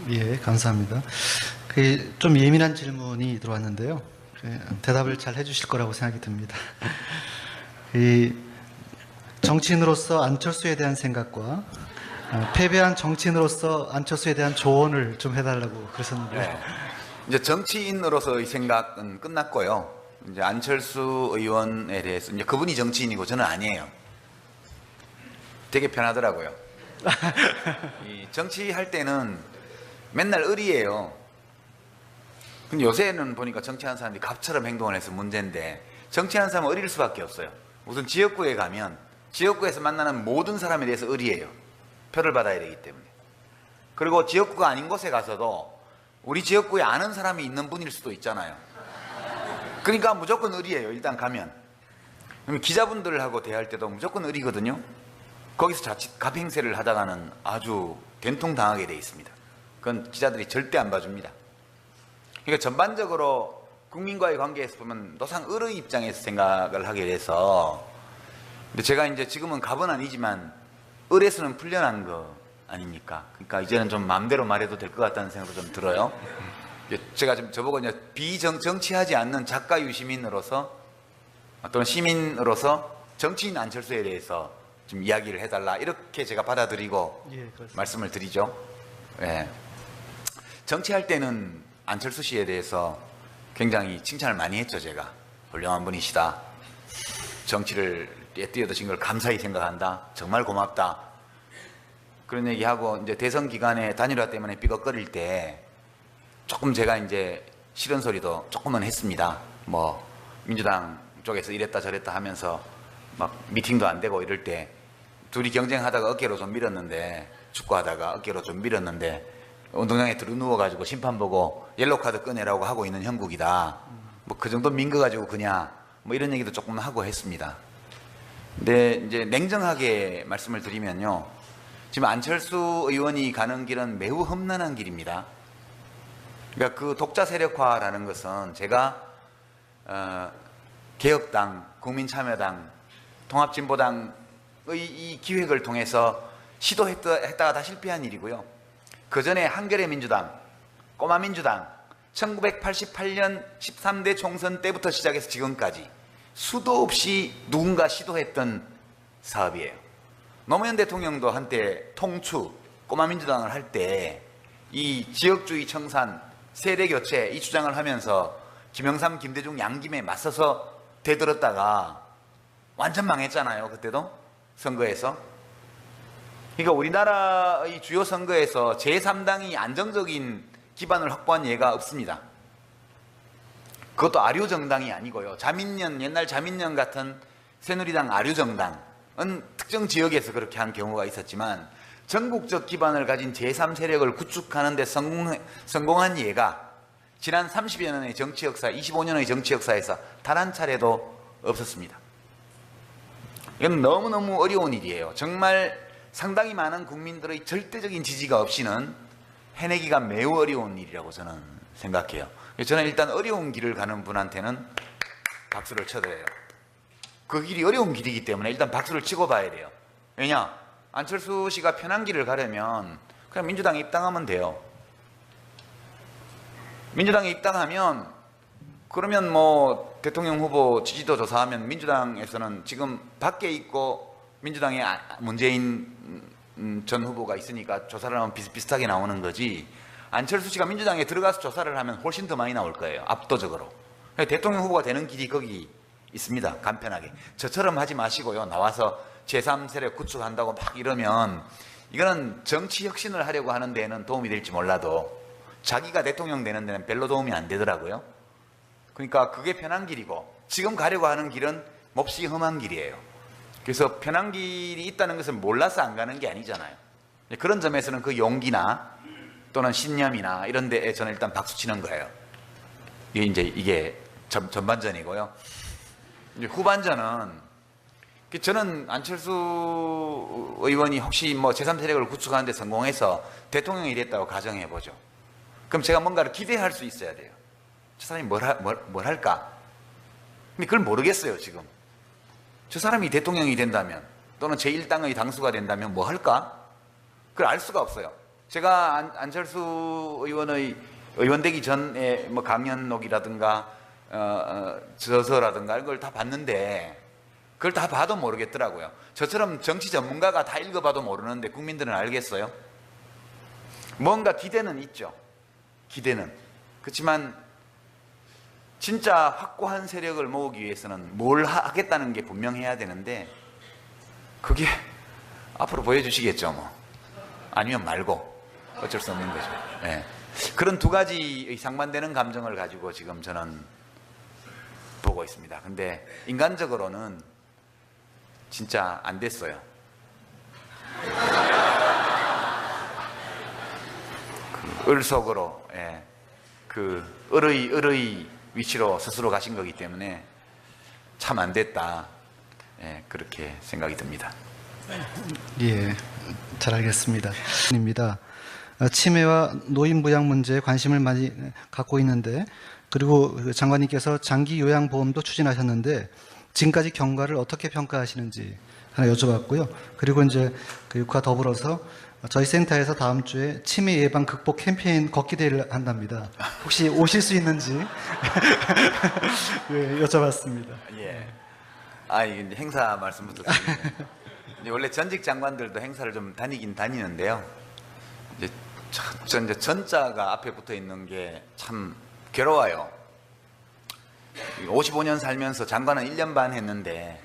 예, 감사합니다. 좀 예민한 질문이 들어왔는데요. 대답을 잘 해주실 거라고 생각이 듭니다. 이 정치인으로서 안철수에 대한 생각과 패배한 정치인으로서 안철수에 대한 조언을 좀 해달라고 그러셨는데요. 네. 이제 정치인으로서의 생각은 끝났고요. 이제 안철수 의원에 대해서 이제 그분이 정치인이고 저는 아니에요. 되게 편하더라고요. 이 정치할 때는 맨날 의리예요. 근데 요새는 보니까 정치하는 사람들이 갑처럼 행동을 해서 문제인데, 정치하는 사람은 의리일 수밖에 없어요. 무슨 지역구에 가면 지역구에서 만나는 모든 사람에 대해서 의리예요. 표를 받아야 되기 때문에. 그리고 지역구가 아닌 곳에 가서도 우리 지역구에 아는 사람이 있는 분일 수도 있잖아요. 그러니까 무조건 의리예요. 일단 가면. 그럼 기자분들하고 대할 때도 무조건 의리거든요. 거기서 자칫 갑행세를 하다가는 아주 된통당하게 돼 있습니다. 그건 기자들이 절대 안 봐줍니다. 그러니까 전반적으로 국민과의 관계에서 보면 노상 을의 입장에서 생각을 하게 돼서, 근데 제가 이제 지금은 갑은 아니지만 을에서는 풀려난 거 아닙니까? 그러니까 이제는 좀 마음대로 말해도 될 것 같다는 생각도 좀 들어요. 제가 지금 저보고 이제 정치하지 않는 작가 유시민으로서 또는 시민으로서 정치인 안철수에 대해서 좀 이야기를 해달라, 이렇게 제가 받아들이고 예, 말씀을 드리죠. 예. 정치할 때는 안철수 씨에 대해서 굉장히 칭찬을 많이 했죠. 제가 훌륭한 분이시다, 정치를 뛰어드신 걸 감사히 생각한다, 정말 고맙다, 그런 얘기하고, 이제 대선 기간에 단일화 때문에 삐걱거릴 때 조금 제가 이제 싫은 소리도 조금은 했습니다. 뭐 민주당 쪽에서 이랬다 저랬다 하면서 막 미팅도 안 되고 이럴 때 둘이 경쟁하다가 어깨로 좀 밀었는데, 축구하다가 어깨로 좀 밀었는데 운동장에 들어누워가지고 심판 보고 옐로카드 꺼내라고 하고 있는 형국이다, 뭐 그 정도 민 거 가지고 그냥 뭐 이런 얘기도 조금 하고 했습니다. 근데 이제 냉정하게 말씀을 드리면요, 지금 안철수 의원이 가는 길은 매우 험난한 길입니다. 그러니까 그 독자 세력화라는 것은 제가 개혁당, 국민참여당, 통합진보당의 이 기획을 통해서 시도했다가 다 실패한 일이고요. 그 전에 한겨레 민주당, 꼬마 민주당, 1988년 13대 총선 때부터 시작해서 지금까지 수도 없이 누군가 시도했던 사업이에요. 노무현 대통령도 한때 통추, 꼬마 민주당을 할 때 이 지역주의 청산, 세대 교체 이 주장을 하면서 김영삼, 김대중 양김에 맞서서 대들었다가 완전 망했잖아요. 그때도 선거에서. 그러니까 우리나라의 주요 선거에서 제3당이 안정적인 기반을 확보한 예가 없습니다. 그것도 아류정당이 아니고요. 자민련, 옛날 자민련 같은 새누리당 아류정당은 특정 지역에서 그렇게 한 경우가 있었지만, 전국적 기반을 가진 제3세력을 구축하는 데 성공한 예가 지난 30여 년의 정치 역사, 25년의 정치 역사에서 단 한 차례도 없었습니다. 이건 너무너무 어려운 일이에요. 정말 상당히 많은 국민들의 절대적인 지지가 없이는 해내기가 매우 어려운 일이라고 저는 생각해요. 저는 일단 어려운 길을 가는 분한테는 박수를 쳐드려요. 그 길이 어려운 길이기 때문에 일단 박수를 치고 봐야 돼요. 왜냐? 안철수 씨가 편한 길을 가려면 그냥 민주당에 입당하면 돼요. 민주당에 입당하면, 그러면 뭐 대통령 후보 지지도 조사하면 민주당에서는 지금 밖에 있고 민주당에 문재인 전 후보가 있으니까 조사를 하면 비슷비슷하게 나오는 거지, 안철수 씨가 민주당에 들어가서 조사를 하면 훨씬 더 많이 나올 거예요. 압도적으로. 대통령 후보가 되는 길이 거기 있습니다. 간편하게. 저처럼 하지 마시고요. 나와서 제3세력 구축한다고 막 이러면 이거는 정치 혁신을 하려고 하는 데에는 도움이 될지 몰라도 자기가 대통령 되는 데는 별로 도움이 안 되더라고요. 그러니까 그게 편한 길이고, 지금 가려고 하는 길은 몹시 험한 길이에요. 그래서 편한 길이 있다는 것을 몰라서 안 가는 게 아니잖아요. 그런 점에서는 그 용기나 또는 신념이나 이런 데에 저는 일단 박수 치는 거예요. 이게 전반전이고요. 이제 후반전은, 저는 안철수 의원이 혹시 뭐 제3세력을 구축하는 데 성공해서 대통령이 됐다고 가정해보죠. 그럼 제가 뭔가를 기대할 수 있어야 돼요. 저 사람이 뭘 할까? 근데 그걸 모르겠어요, 지금. 저 사람이 대통령이 된다면, 또는 제1당의 당수가 된다면 뭐 할까? 그걸 알 수가 없어요. 제가 안철수 의원의 의원되기 전에 뭐 강연록이라든가 저서라든가 이걸 다 봤는데 그걸 다 봐도 모르겠더라고요. 저처럼 정치 전문가가 다 읽어봐도 모르는데 국민들은 알겠어요? 뭔가 기대는 있죠. 기대는. 그렇지만 진짜 확고한 세력을 모으기 위해서는 뭘 하겠다는 게 분명해야 되는데 그게 앞으로 보여주시겠죠. 뭐 아니면 말고 어쩔 수 없는 거죠. 네. 그런 두 가지의 상반되는 감정을 가지고 지금 저는 보고 있습니다. 근데 인간적으로는 진짜 안 됐어요. 그 을속으로, 예, 그 을의 위치로 스스로 가신 거기 때문에 참 안 됐다, 예, 그렇게 생각이 듭니다. 예, 잘 알겠습니다. 입니다. 치매와 노인 부양 문제에 관심을 많이 갖고 있는데, 그리고 그 장관님께서 장기 요양보험도 추진하셨는데 지금까지 경과를 어떻게 평가하시는지 하나 여쭤봤고요. 그리고 이제 그와 더불어서 저희 센터에서 다음 주에 치매 예방 극복 캠페인 걷기 대회를 한답니다. 혹시 오실 수 있는지 예, 여쭤봤습니다. 예. 이제 행사 말씀부터 드리면 이제 원래 전직 장관들도 행사를 좀 다니긴 다니는데요. 이제 전자가 앞에 붙어 있는 게 참 괴로워요. 55년 살면서 장관은 1년 반 했는데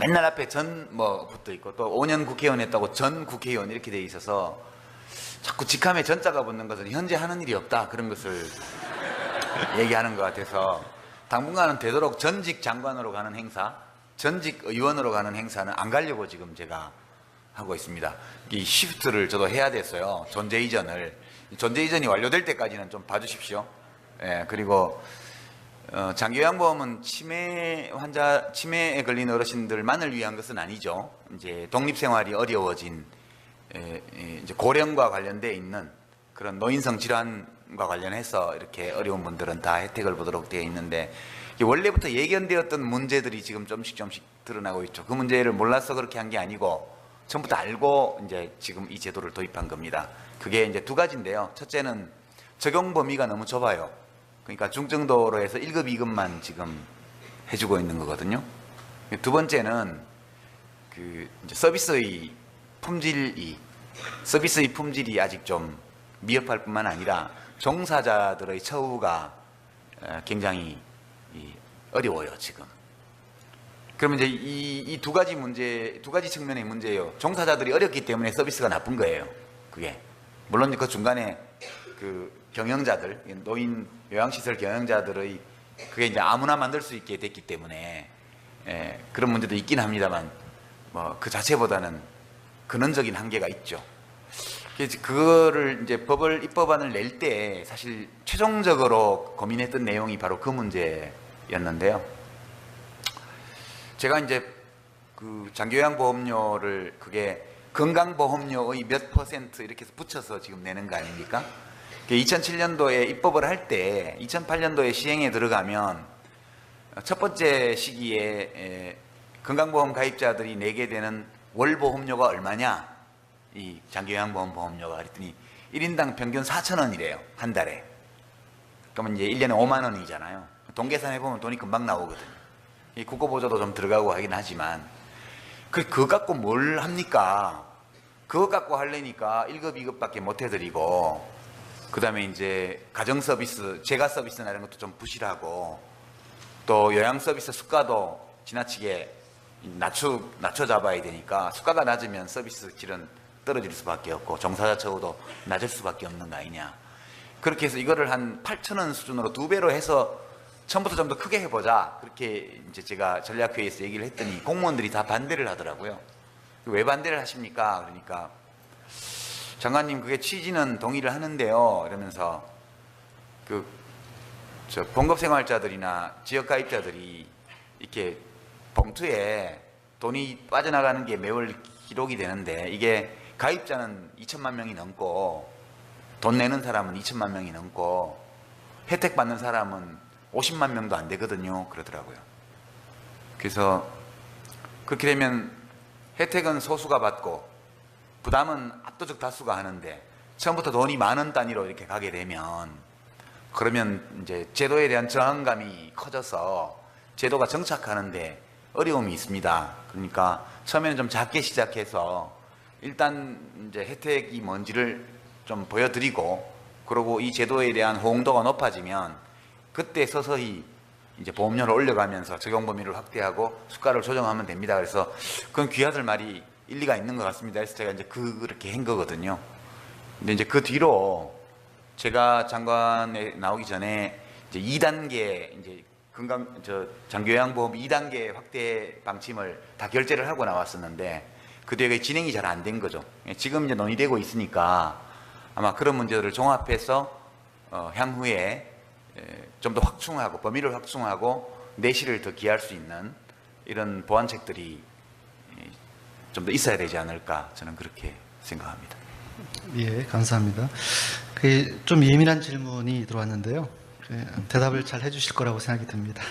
맨날 앞에 전 뭐 붙어 있고 또 5년 국회의원 했다고 전 국회의원 이렇게 돼 있어서 자꾸 직함에 전자가 붙는 것은 현재 하는 일이 없다, 그런 것을 얘기하는 것 같아서 당분간은 되도록 전직 장관으로 가는 행사, 전직 의원으로 가는 행사는 안 가려고 지금 제가 하고 있습니다. 이 시프트를 저도 해야 됐어요. 존재 이전을. 존재 이전이 완료될 때까지는 좀 봐주십시오. 예, 그리고 장기요양보험은 치매에 걸린 어르신들만을 위한 것은 아니죠. 이제 독립생활이 어려워진 이제 고령과 관련돼 있는 그런 노인성 질환과 관련해서 이렇게 어려운 분들은 다 혜택을 보도록 되어 있는데, 원래부터 예견되었던 문제들이 지금 조금씩 드러나고 있죠. 그 문제를 몰라서 그렇게 한 게 아니고 처음부터 알고 이제 지금 이 제도를 도입한 겁니다. 그게 이제 두 가지인데요. 첫째는 적용 범위가 너무 좁아요. 그러니까 중증도로 해서 1급, 2급만 지금 해주고 있는 거거든요. 두 번째는 그 이제 서비스의 품질이 아직 좀 미흡할 뿐만 아니라 종사자들의 처우가 굉장히 어려워요, 지금. 그러면 이제 이 두 가지 문제, 두 가지 측면의 문제예요. 종사자들이 어렵기 때문에 서비스가 나쁜 거예요. 그게. 물론 그 중간에 그 경영자들, 노인 요양시설 경영자들의 그게 이제 아무나 만들 수 있게 됐기 때문에 그런 문제도 있긴 합니다만 뭐 그 자체보다는 근원적인 한계가 있죠. 그래서 그거를 이제 입법안을 낼 때 사실 최종적으로 고민했던 내용이 바로 그 문제였는데요. 제가 이제 그 장기요양보험료를 그게 건강보험료의 몇 % 이렇게 해서 붙여서 지금 내는 거 아닙니까? 2007년도에 입법을 할 때 2008년도에 시행에 들어가면 첫 번째 시기에 건강보험 가입자들이 내게 되는 월보험료가 얼마냐? 이 장기요양보험 보험료가 그랬더니 1인당 평균 4,000원이래요. 한 달에. 그러면 이제 1년에 5만 원이잖아요. 돈 계산해보면 돈이 금방 나오거든요. 이 국고보조도 좀 들어가고 하긴 하지만 그거 갖고 뭘 합니까? 그거 갖고 하려니까 1급, 2급밖에 못 해드리고 그 다음에 이제 가정서비스, 재가서비스나 이런 것도 좀 부실하고 또 요양서비스 수가도 지나치게 낮춰 잡아야 되니까 수가가 낮으면 서비스 질은 떨어질 수밖에 없고 종사자 처우도 낮을 수밖에 없는 거 아니냐. 그렇게 해서 이거를 한 8,000원 수준으로 2배로 해서 처음부터 좀 더 크게 해보자. 그렇게 이제 제가 전략회의에서 얘기를 했더니 공무원들이 다 반대를 하더라고요. 왜 반대를 하십니까? 그러니까 장관님 그게 취지는 동의를 하는데요. 이러면서 봉급생활자들이나 지역가입자들이 이렇게 봉투에 돈이 빠져나가는 게 매월 기록이 되는데 이게 가입자는 2천만 명이 넘고 돈 내는 사람은 2천만 명이 넘고 혜택 받는 사람은 50만 명도 안 되거든요. 그러더라고요. 그래서 그렇게 되면 혜택은 소수가 받고 부담은 압도적 다수가 하는데 처음부터 돈이 만 원 단위로 이렇게 가게 되면 그러면 이제 제도에 대한 저항감이 커져서 제도가 정착하는데 어려움이 있습니다. 그러니까 처음에는 좀 작게 시작해서 일단 이제 혜택이 뭔지를 좀 보여드리고 그리고 이 제도에 대한 호응도가 높아지면 그때 서서히 이제 보험료를 올려가면서 적용 범위를 확대하고 수가를 조정하면 됩니다. 그래서 그건 귀하들 말이 일리가 있는 것 같습니다. 그래서 제가 이제 그렇게 한 거거든요. 근데 이제 그 뒤로 제가 장관에 나오기 전에 이제 2단계 이제 장기요양보험 2단계 확대 방침을 다 결재를 하고 나왔었는데 그 뒤에 진행이 잘 안 된 거죠. 지금 이제 논의되고 있으니까 아마 그런 문제들을 종합해서 향후에 좀 더 확충하고 범위를 확충하고 내실을 더 기할 수 있는 이런 보완책들이 좀 더 있어야 되지 않을까 저는 그렇게 생각합니다. 예, 감사합니다. 좀 예민한 질문이 들어왔는데요. 대답을 잘 해주실 거라고 생각이 듭니다.